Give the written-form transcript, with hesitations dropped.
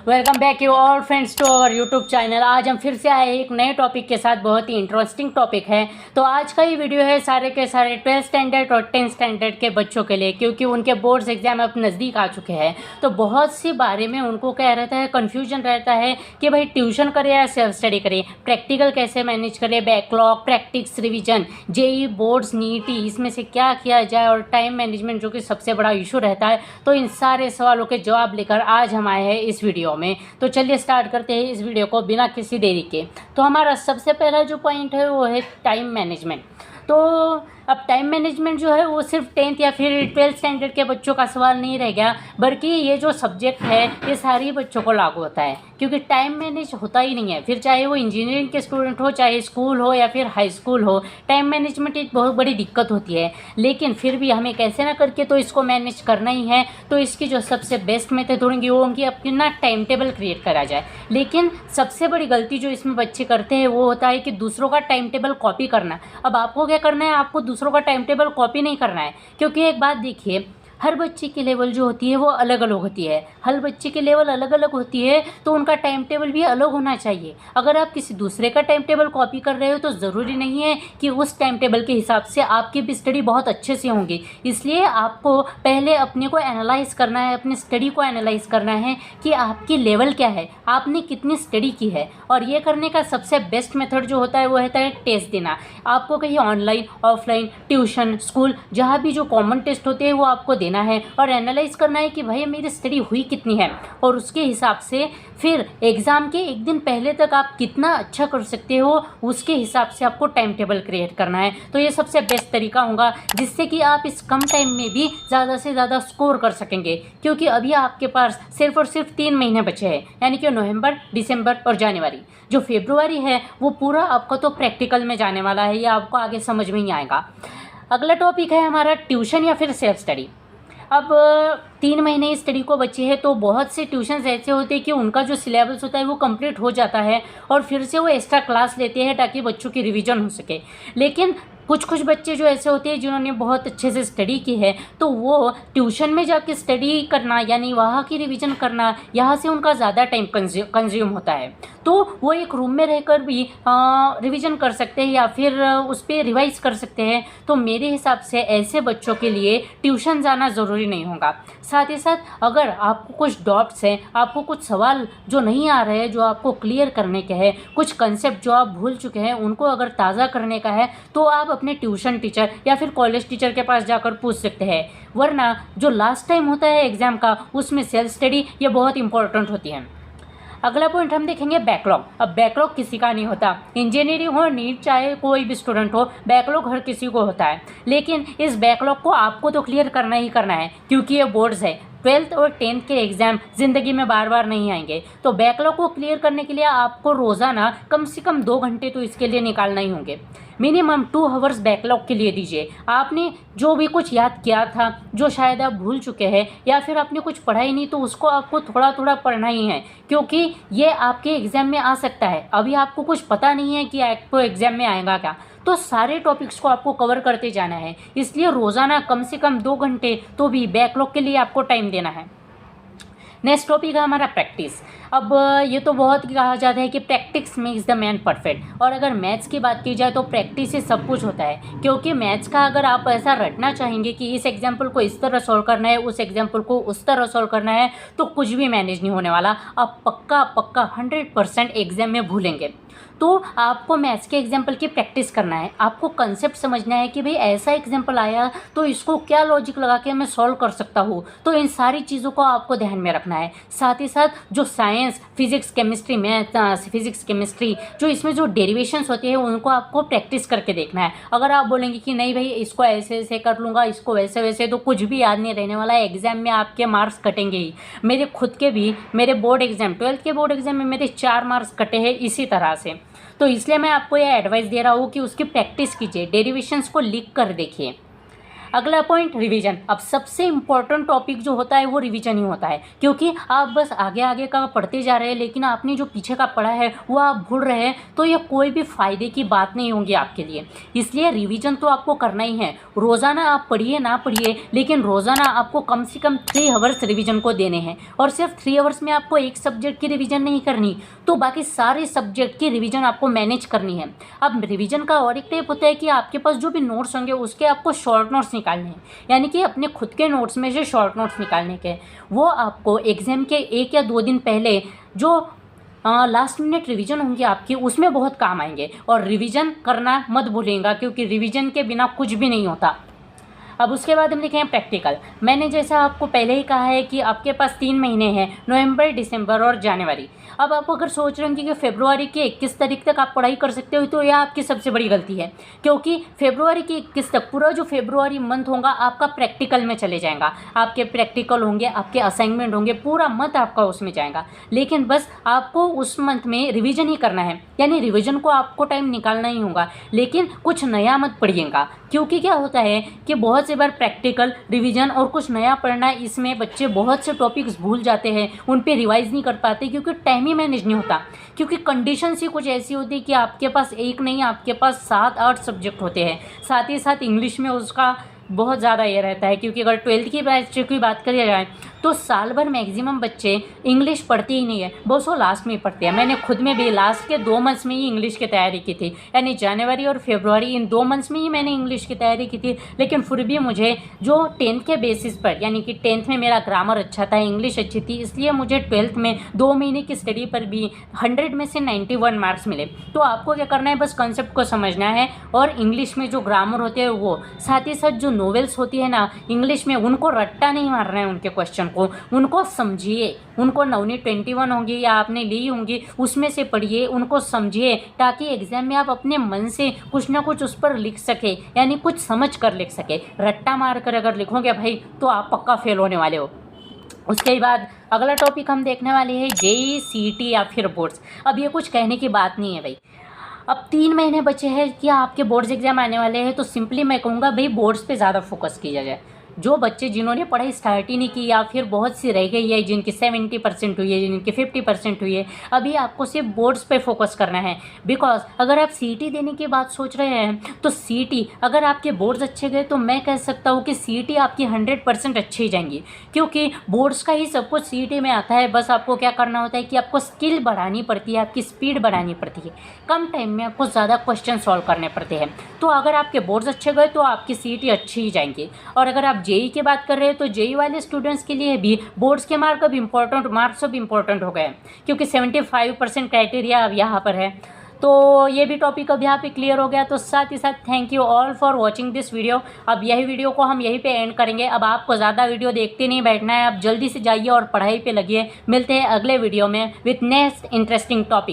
Welcome back you all friends to our YouTube channel. आज हम फिर से आए एक नए टॉपिक के साथ। बहुत ही इंटरेस्टिंग टॉपिक है। तो आज का ये वीडियो है सारे के सारे 12th स्टैंडर्ड और 10th स्टैंडर्ड के बच्चों के लिए, क्योंकि उनके बोर्ड्स एग्जाम अब नज़दीक आ चुके हैं। तो बहुत सी बारे में उनको क्या रहता है, कन्फ्यूजन रहता है कि भाई ट्यूशन करे या सेल्फ स्टडी करे, प्रैक्टिकल कैसे मैनेज करे, backlog, practice, revision, JEE boards, NEET, इसमें से क्या किया जाए, और टाइम मैनेजमेंट जो कि सबसे बड़ा इशू रहता है। तो इन सारे सवालों के जवाब लेकर आज हम आए हैं इस वीडियो में। तो चलिए स्टार्ट करते हैं इस वीडियो को बिना किसी देरी के। तो हमारा सबसे पहला जो पॉइंट है वो है टाइम मैनेजमेंट। तो अब टाइम मैनेजमेंट जो है वो सिर्फ 10th या फिर 12th स्टैंडर्ड के बच्चों का सवाल नहीं रह गया, बल्कि ये जो सब्जेक्ट है ये सारी बच्चों को लागू होता है, क्योंकि टाइम मैनेज होता ही नहीं है। फिर चाहे वो इंजीनियरिंग के स्टूडेंट हो, चाहे स्कूल हो या फिर हाई स्कूल हो, टाइम मैनेजमेंट एक बहुत बड़ी दिक्कत होती है। लेकिन फिर भी हमें कैसे ना करके तो इसको मैनेज करना ही है। तो इसकी जो सबसे बेस्ट मेथड होंगी वो होंगी अपना टाइम टेबल क्रिएट करा जाए। लेकिन सबसे बड़ी गलती जो इसमें बच्चे करते हैं वो होता है कि दूसरों का टाइम टेबल कॉपी करना। अब आपको क्या करना है, आपको दूसरों का टाइम टेबल कॉपी नहीं करना है, क्योंकि एक बात देखिए, हर बच्चे की लेवल जो होती है वो अलग अलग होती है। हर बच्चे की लेवल अलग अलग होती है, तो उनका टाइम टेबल भी अलग होना चाहिए। अगर आप किसी दूसरे का टाइम टेबल कॉपी कर रहे हो तो ज़रूरी नहीं है कि उस टाइम टेबल के हिसाब से आपकी भी स्टडी बहुत अच्छे से होंगी। इसलिए आपको पहले अपने को एनालाइज करना है, अपनी स्टडी को एनालाइज करना है कि आपकी लेवल क्या है, आपने कितनी स्टडी की है। और ये करने का सबसे बेस्ट मेथड जो होता है वो होता है टेस्ट देना। आपको कहीं ऑनलाइन, ऑफलाइन, ट्यूशन, स्कूल, जहाँ भी जो कॉमन टेस्ट होते हैं वो आपको देना है और एनालाइज करना है कि भाई मेरी स्टडी हुई कितनी है। और उसके हिसाब से फिर एग्ज़ाम के एक दिन पहले तक आप कितना अच्छा कर सकते हो, उसके हिसाब से आपको टाइम टेबल क्रिएट करना है। तो ये सबसे बेस्ट तरीका होगा, जिससे कि आप इस कम टाइम में भी ज़्यादा से ज़्यादा स्कोर कर सकेंगे। क्योंकि अभी आपके पास सिर्फ और सिर्फ 3 महीने बचे हैं, यानी कि नवंबर, दिसंबर और जनवरी। जो फरवरी है वो पूरा आपका तो प्रैक्टिकल में जाने वाला है, ये आपको आगे समझ में ही आएगा। अगला टॉपिक है हमारा ट्यूशन या फिर सेल्फ स्टडी। अब 3 महीने स्टडी को बचे हैं, तो बहुत से ट्यूशन्स ऐसे होते हैं कि उनका जो सिलेबस होता है वो कंप्लीट हो जाता है और फिर से वो एक्स्ट्रा क्लास लेते हैं ताकि बच्चों की रिवीजन हो सके। लेकिन कुछ बच्चे जो ऐसे होते हैं जिन्होंने बहुत अच्छे से स्टडी की है, तो वो ट्यूशन में जाके स्टडी करना, यानी वहाँ की रिवीजन करना, यहाँ से उनका ज़्यादा टाइम कंज्यूम होता है। तो वो एक रूम में रहकर भी रिवीजन कर सकते हैं या फिर उस पर रिवाइज कर सकते हैं। तो मेरे हिसाब से ऐसे बच्चों के लिए ट्यूशन जाना ज़रूरी नहीं होगा। साथ ही साथ अगर आपको कुछ डाउट्स हैं, आपको कुछ सवाल जो नहीं आ रहे हैं, जो आपको क्लियर करने के हैं, कुछ कंसेप्ट जो आप भूल चुके हैं उनको अगर ताज़ा करने का है, तो आप अपने ट्यूशन टीचर या फिर कॉलेज टीचर के पास जाकर पूछ सकते हैं। वरना जो लास्ट टाइम होता है एग्ज़ाम का, उसमें सेल्फ स्टडी ये बहुत इंपॉर्टेंट होती है। अगला पॉइंट हम देखेंगे बैकलॉग। अब बैकलॉग किसी का नहीं होता, इंजीनियरिंग हो, नीट, चाहे कोई भी स्टूडेंट हो, बैकलॉग हर किसी को होता है। लेकिन इस बैकलॉग को आपको तो क्लियर करना ही करना है, क्योंकि ये बोर्ड्स है। 12th और 10th के एग्ज़ाम ज़िंदगी में बार बार नहीं आएंगे। तो बैकलॉग को क्लियर करने के लिए आपको रोज़ाना कम से कम 2 घंटे तो इसके लिए निकालना ही होंगे। मिनिमम 2 आवर्स बैकलॉग के लिए दीजिए। आपने जो भी कुछ याद किया था, जो शायद आप भूल चुके हैं या फिर आपने कुछ पढ़ा ही नहीं, तो उसको आपको थोड़ा थोड़ा पढ़ना ही है, क्योंकि ये आपके एग्ज़ाम में आ सकता है। अभी आपको कुछ पता नहीं है कि आपको एग्ज़ाम में आएगा क्या, तो सारे टॉपिक्स को आपको कवर करते जाना है। इसलिए रोज़ाना कम से कम 2 घंटे तो भी बैकलॉग के लिए आपको टाइम देना है। नेक्स्ट टॉपिक है हमारा प्रैक्टिस। अब ये तो बहुत कहा जाता है कि practice makes the man perfect, और अगर मैथ्स की बात की जाए तो प्रैक्टिस से सब कुछ होता है। क्योंकि मैथ्स का अगर आप ऐसा रटना चाहेंगे कि इस एग्जाम्पल को इस तरह सॉल्व करना है, उस एग्जाम्पल को उस तरह सॉल्व करना है, तो कुछ भी मैनेज नहीं होने वाला। आप पक्का 100% एग्जाम में भूलेंगे। तो आपको मैथ्स के एग्जाम्पल की प्रैक्टिस करना है, आपको कंसेप्ट समझना है कि भाई ऐसा एग्जाम्पल आया तो इसको क्या लॉजिक लगा के मैं सॉल्व कर सकता हूँ। तो इन सारी चीज़ों को आपको ध्यान में रखना है। साथ ही साथ जो science, physics, chemistry, math, physics, chemistry, जो इसमें जो डेरिवेशंस होते हैं उनको आपको प्रैक्टिस करके देखना है। अगर आप बोलेंगे कि नहीं भाई इसको ऐसे ऐसे कर लूँगा, इसको वैसे वैसे, तो कुछ भी याद नहीं रहने वाला है। एग्जाम में आपके मार्क्स कटेंगे ही। मेरे खुद के भी, मेरे बोर्ड एग्जाम, 12th के बोर्ड एग्जाम में मेरे 4 मार्क्स कटे हैं इसी तरह से। तो इसलिए मैं आपको यह एडवाइस दे रहा हूँ कि उसकी प्रैक्टिस कीजिए, डेरिवेशंस को लिख कर देखिए। अगला पॉइंट रिवीजन। अब सबसे इम्पोर्टेंट टॉपिक जो होता है वो रिवीजन ही होता है, क्योंकि आप बस आगे आगे का पढ़ते जा रहे हैं लेकिन आपने जो पीछे का पढ़ा है वो आप भूल रहे हैं, तो ये कोई भी फ़ायदे की बात नहीं होगी आपके लिए। इसलिए रिवीजन तो आपको करना ही है। रोज़ाना आप पढ़िए ना पढ़िए, लेकिन रोज़ाना आपको कम से कम 3 आवर्स रिवीजन को देने हैं। और सिर्फ 3 आवर्स में आपको एक सब्जेक्ट की रिवीजन नहीं करनी, तो बाकी सारे सब्जेक्ट की रिवीजन आपको मैनेज करनी है। अब रिवीजन का और एक टिप होता है कि आपके पास जो भी नोट्स होंगे उसके आपको शॉर्ट नोट्स निकालने हैं, यानी कि अपने खुद के नोट्स में से शॉर्ट नोट्स निकालने के। वो आपको एग्ज़ाम के 1 या 2 दिन पहले जो लास्ट मिनट रिवीजन होंगी आपकी, उसमें बहुत काम आएंगे। और रिवीजन करना मत भूलिएगा, क्योंकि रिवीजन के बिना कुछ भी नहीं होता। अब उसके बाद हम देखें प्रैक्टिकल। मैंने जैसा आपको पहले ही कहा है कि आपके पास 3 महीने हैं, नवंबर, दिसंबर और जनवरी। अब आप अगर सोच रहे हैं कि फरवरी के 21 तारीख तक आप पढ़ाई कर सकते हो, तो यह आपकी सबसे बड़ी गलती है, क्योंकि फरवरी के 21 तक पूरा जो फरवरी मंथ होगा आपका प्रैक्टिकल में चले जाएगा। आपके प्रैक्टिकल होंगे, आपके असाइनमेंट होंगे, पूरा मंथ आपका उसमें जाएगा। लेकिन बस आपको उस मंथ में रिवीजन ही करना है, यानी रिवीजन को आपको टाइम निकालना ही होगा। लेकिन कुछ नया मत पढ़िएगा, क्योंकि क्या होता है कि बहुत से बार प्रैक्टिकल, रिवीजन और कुछ नया पढ़ना, इसमें बच्चे बहुत से टॉपिक्स भूल जाते हैं, उन पे रिवाइज नहीं कर पाते, क्योंकि टाइम ही मैनेज नहीं होता। क्योंकि कंडीशंस ही कुछ ऐसी होती है कि आपके पास एक नहीं, आपके पास 7-8 सब्जेक्ट होते हैं। साथ ही साथ इंग्लिश में उसका बहुत ज़्यादा ये रहता है, क्योंकि अगर 12th की बैच की बात करी जाए तो साल भर मैक्सिमम बच्चे इंग्लिश पढ़ते ही नहीं है, बस वो लास्ट में ही पढ़ते हैं। मैंने खुद में भी लास्ट के 2 मंथ्स में ही इंग्लिश की तैयारी की थी, यानी जनवरी और फरवरी, इन 2 मंथ्स में ही मैंने इंग्लिश की तैयारी की थी। लेकिन फिर भी मुझे जो 10th के बेसिस पर, यानी कि 10th में मेरा ग्रामर अच्छा था, इंग्लिश अच्छी थी, इसलिए मुझे 12th में 2 महीने की स्टडी पर भी 100 में से 91 मार्क्स मिले। तो आपको क्या करना है, बस कॉन्सेप्ट को समझना है, और इंग्लिश में जो ग्रामर होते हैं वो, साथ ही साथ जो नॉवेल्स होती है ना इंग्लिश में, उनको रट्टा नहीं मारना है उनके क्वेश्चन को, उनको समझिए। उनको नवनीत 21 होंगी या आपने ली होंगी, उसमें से पढ़िए, उनको समझिए, ताकि एग्जाम में आप अपने मन से कुछ ना कुछ उस पर लिख सके, यानी कुछ समझ कर लिख सके। रट्टा मार कर अगर लिखोगे भाई तो आप पक्का फेल होने वाले हो। उसके बाद अगला टॉपिक हम देखने वाले हैं जेईई, सीईटी या फिर बोर्ड्स। अब ये कुछ कहने की बात नहीं है भाई। अब 3 महीने बचे हैं कि आपके बोर्ड्स एग्जाम आने वाले हैं, तो सिंपली मैं कहूँगा भाई बोर्ड्स पे ज़्यादा फोकस किया जाए। जो बच्चे जिन्होंने पढ़ाई स्टार्ट ही नहीं की, या फिर बहुत सी रह गई है, जिनकी 70% हुई है, जिनकी 50% हुई है, अभी आपको सिर्फ बोर्ड्स पे फोकस करना है। बिकॉज अगर आप सीईटी देने की बात सोच रहे हैं तो सीईटी, अगर आपके बोर्ड्स अच्छे गए तो मैं कह सकता हूँ कि सीईटी आपकी 100% अच्छी जाएंगी, क्योंकि बोर्ड्स का ही सब कुछ सीईटी में आता है। बस आपको क्या करना होता है कि आपको स्किल बढ़ानी पड़ती है, आपकी स्पीड बढ़ानी पड़ती है, कम टाइम में आपको ज़्यादा क्वेश्चन सॉल्व करने पड़ते हैं। तो अगर आपके बोर्ड्स अच्छे गए तो आपकी सीईटी अच्छी ही जाएंगी। और अगर आप जेईई की बात कर रहे हैं तो जेईई वाले स्टूडेंट्स के लिए भी बोर्ड्स के मार्क्स अब इम्पोर्टेंट हो गए, क्योंकि 75% क्राइटेरिया अब यहाँ पर है। तो ये भी टॉपिक अब यहाँ पे क्लियर हो गया। तो साथ ही साथ thank you all for watching this video. अब यही वीडियो को हम यहीं पे एंड करेंगे। अब आपको ज़्यादा वीडियो देखते नहीं बैठना है, आप जल्दी से जाइए और पढ़ाई पे लगिए। मिलते हैं अगले वीडियो में विथ नेक्स्ट इंटरेस्टिंग टॉपिक।